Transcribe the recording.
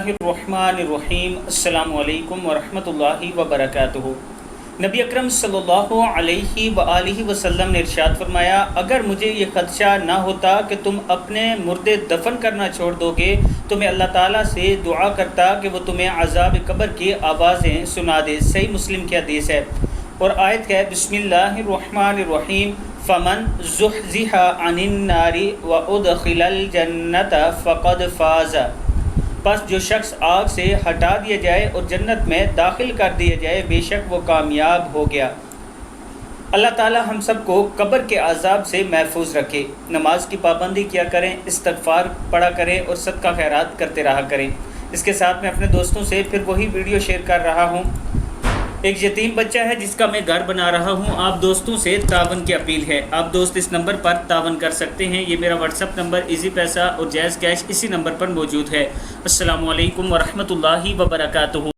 बिस्मिल्लाहिर्रहमानिर्रहीम। अस्सलामु अलैकुम वरहमतुल्लाहि वबरकातुहू। नबी अकरम सल्लल्लाहु अलैहि वसल्लम ने इरशाद फरमाया, अगर मुझे ये ख़दशा ना होता कि तुम अपने मुर्दे दफन करना छोड़ दोगे तो मैं अल्लाह ताला से दुआ करता कि वो तुम्हें अज़ाब कब्र की आवाज़ें सुना दे। सही मुस्लिम की हदीस है और आयत है बिस्मिल्लाहिर्रहमानिर्रहीम, फ़मन ज़ुहज़िहा अनिन नारी व उदखिलल जन्नत फ़क़द फ़ाज़। बस जो शख्स आग से हटा दिया जाए और जन्नत में दाखिल कर दिया जाए, बेशक वो कामयाब हो गया। अल्लाह ताला हम सब को कब्र के अज़ाब से महफूज रखे। नमाज की पाबंदी किया करें, इस्तग़फ़ार पढ़ा करें और सदका खैरात करते रहा करें। इसके साथ मैं अपने दोस्तों से फिर वही वीडियो शेयर कर रहा हूँ। एक यतीम बच्चा है जिसका मैं घर बना रहा हूँ। आप दोस्तों से तावन की अपील है। आप दोस्त इस नंबर पर तावन कर सकते हैं। ये मेरा व्हाट्सअप नंबर इजी पैसा और जैज़ कैश इसी नंबर पर मौजूद है। अस्सलामु अलैकुम वरहमतुल्लाहि वबरकातुहू।